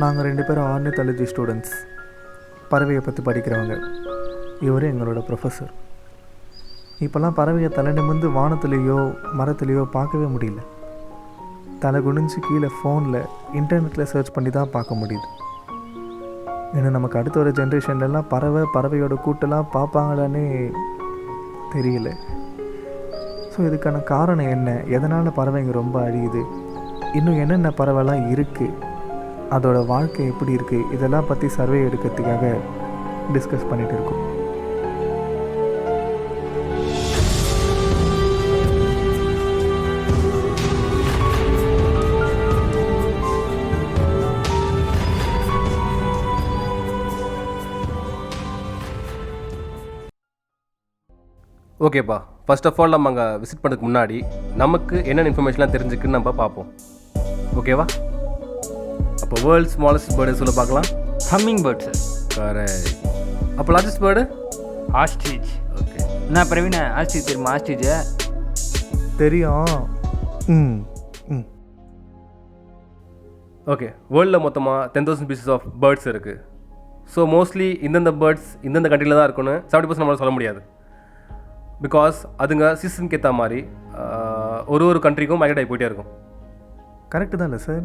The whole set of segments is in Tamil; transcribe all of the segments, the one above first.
நாங்கள் 2 பேரும் ஆர்னித்தாலஜி ஸ்டூடெண்ட்ஸ், பறவையை பற்றி படிக்கிறவங்க. இவர் எங்களோட ப்ரொஃபஸர். இப்போல்லாம் பறவையை தலை நிமிர்ந்து வானத்துலேயோ மரத்துலேயோ பார்க்கவே முடியல. தலை குனிஞ்சு கீழே ஃபோனில் இன்டர்நெட்டில் சர்ச் பண்ணி தான் பார்க்க முடியுது. இன்னும் நமக்கு அடுத்த ஒரு ஜென்ரேஷன்லலாம் பறவையோட கூட்டெல்லாம் பார்ப்பாங்களான்னே தெரியல. ஸோ இதுக்கான காரணம் என்ன, எதனால் பறவைங்க ரொம்ப அழியுது, இன்னும் என்னென்ன பறவைலாம் இருக்குது, அதோட வாழ்க்கை எப்படி இருக்குது, இதெல்லாம் பற்றி சர்வே எடுக்கிறதுக்காக டிஸ்கஸ் பண்ணிகிட்டு இருக்கோம். ஓகேப்பா, ஃபர்ஸ்ட் ஆஃப் ஆல் நம்ம அங்கே விசிட் பண்ணுறதுக்கு முன்னாடி நமக்கு என்னென்ன இன்ஃபர்மேஷன்லாம் தெரிஞ்சுக்குன்னு நம்ம பார்ப்போம். ஓகேவா? அப்போ வேர்ல்ட்ஸ் ஸ்மாலஸ்ட் பேர்டு சொல்ல பார்க்கலாம். Humming bird sir. கரெக்ட். அப்போ லார்ஜஸ்ட் பேர்டு ஆஸ்ட்ரிச். ஓகே. நான் பிரவீனா, ஆஸ்ட்ரிச் தெரியுமா? ஆஸ்ட்ரிச்சை தெரியும். ஓகே. வேர்ல்டில் மொத்தமாக 10,000 பீசஸ் ஆஃப் பேர்ட்ஸ் இருக்குது. ஸோ மோஸ்ட்லி இந்தந்த பேர்ட்ஸ் இந்தந்த கண்ட்ரியில் தான் இருக்குன்னு 70% நம்மளால் சொல்ல முடியாது. பிகாஸ் அதுங்க சீசனுக்கு ஏற்ற மாதிரி ஒரு கண்ட்ரிக்கும் மைக்ரேட் ஆகி போயிட்டே இருக்கும். கரெக்டு தான் இல்லை சார்?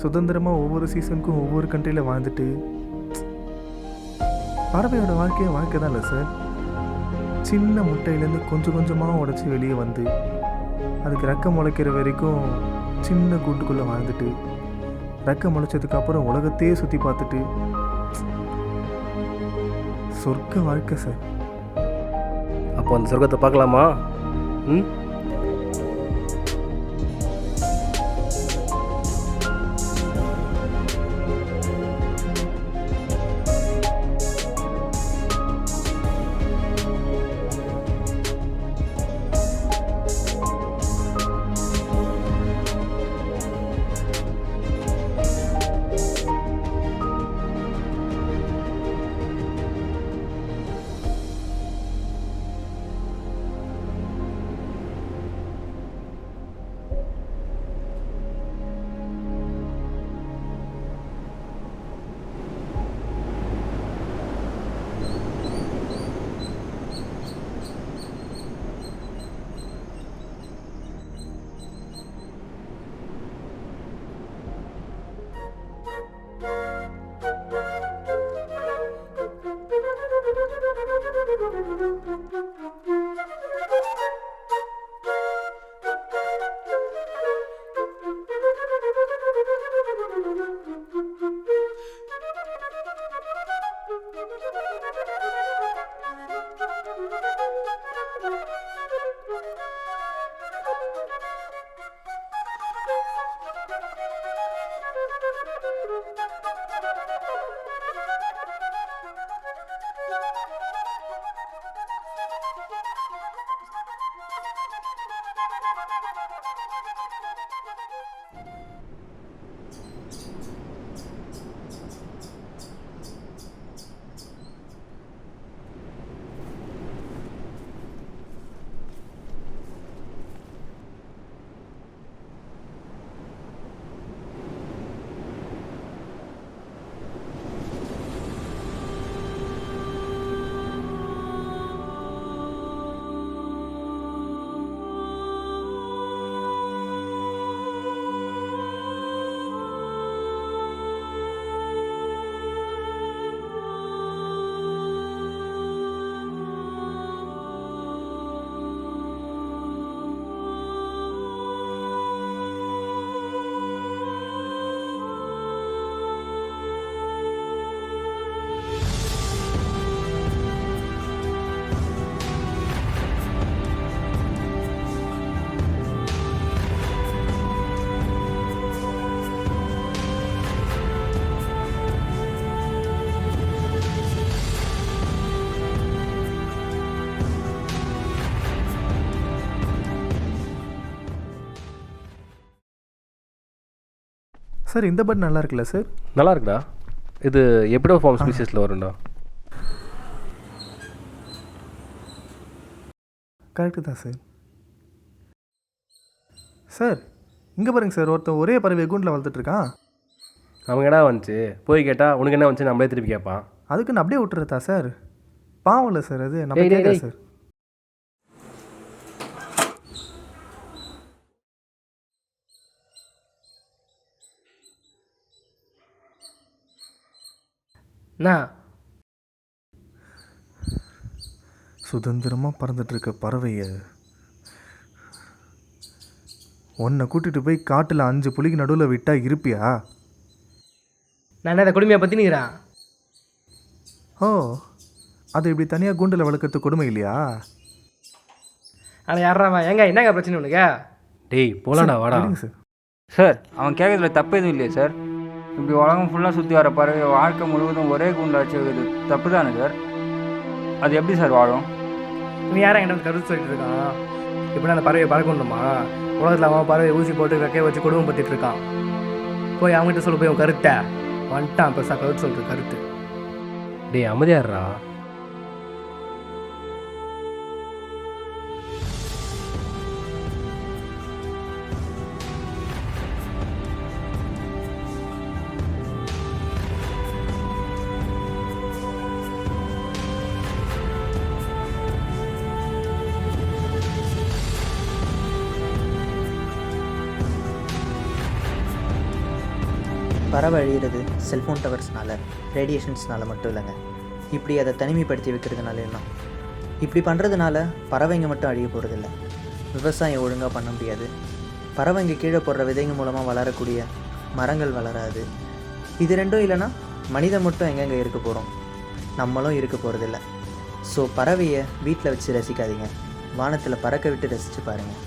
சுதந்திரமாக ஒவ்வொரு சீசனுக்கும் ஒவ்வொரு கண்ட்ரியில் வாழ்ந்துட்டு பறவையோட வாழ்க்கை தான் இல்லை சார்? சின்ன முட்டையிலேருந்து கொஞ்சம் கொஞ்சமாக உடச்சி வெளியே வந்து அதுக்கு ரெக்கை முளைக்கிற வரைக்கும் சின்ன கூட்டுக்குள்ளே வாழ்ந்துட்டு ரெக்கை முளைச்சதுக்கப்புறம் உலகத்தையே சுற்றி பார்த்துட்டு சொர்க்க வாழ்க்கை சார். அப்போ அந்த சொர்க்கத்தை பார்க்கலாமா? சார் இந்த பேர்ட் நல்லா இருக்குல்ல சார்? நல்லா இருக்குடா. இது எப்படோ ஃபார்ம் ஸ்பீஷஸில் வரும்டா. கரெக்டு தான் சார். சார் இங்கே பாருங்க சார், ஒருத்தன் ஒரே பறவை கூண்டில் வளர்த்துட்ருக்கான். அவங்க என்ன வந்துச்சு போய் கேட்டால் உனக்கு என்ன வந்துச்சு நம்மளே திருப்பி கேட்பான். அதுக்கு நான் அப்படியே விட்டுறதா சார்? பாவம் இல்லை சார், அது நம்ம டேய், டேய், கேட்குறேன் டேய். சார். என்ன சுதந்திரமாக பறந்துட்டுருக்க பறவையை உன்னை கூட்டிகிட்டு போய் காட்டில் 5 புலிக்கு நடுவில் விட்டால் இருப்பியா? நான் என்ன குடுமையை பற்றி நிற்கிறேன். ஓ, அது இப்படி தனியாக கூண்டில் வளர்க்கறது கொடுமை இல்லையா? ஆனால் யாரா ஏங்க என்னங்க பிரச்சனை உனக்கு? டேய் போலாடா வாடா. சரிங்க சார். சார் அவன் கேட்கறதுல தப்பு எதுவும் இல்லையா சார்? இப்படி உலகம் ஃபுல்லாக சுற்றி வர பறவை வாழ்க்கை முழுவதும் ஒரே கூண்டில் வச்சுக்கிறது தப்பு தானே சார்? அது எப்படி சார் வாழும்? நீ யாரும் என்கிட்ட கருத்து சொல்லிட்டு இருக்கான். இப்படி அந்த பறவையை பறக்கணுமா? உலகத்தில் அவன் பறவை ஊசி போட்டு ரெக்கையை வச்சு குடும்பம் பற்றிட்டு இருக்கான். போய் அவங்ககிட்ட சொல்ல போய் உன் கருத்தை வந்துட்டான் பெருசாக கருத்து சொல்கிற கருத்து. டேய் அமைதியாடுறா. பறவை அழிகிறது செல்ஃபோன் டவர்ஸ்னால, ரேடியேஷன்ஸ்னால மட்டும் இல்லைங்க. இப்படி அதை தனிமைப்படுத்தி வைக்கிறதுனால என்ன? இப்படி பண்ணுறதுனால பறவைங்க மட்டும் அழிய போகிறதில்ல, விவசாயம் ஒழுங்காக பண்ண முடியாது, பறவைங்க கீழே போடுற விதைங்க மூலமாக வளரக்கூடிய மரங்கள் வளராது. இது ரெண்டும் இல்லைன்னா மனிதன் மட்டும் எங்கெங்கே இருக்க போகிறோம்? நம்மளும் இருக்க போகிறதில்ல. ஸோ பறவையை வீட்டில் வச்சு ரசிக்காதீங்க, வானத்தில் பறக்க விட்டு ரசித்து பாருங்கள்.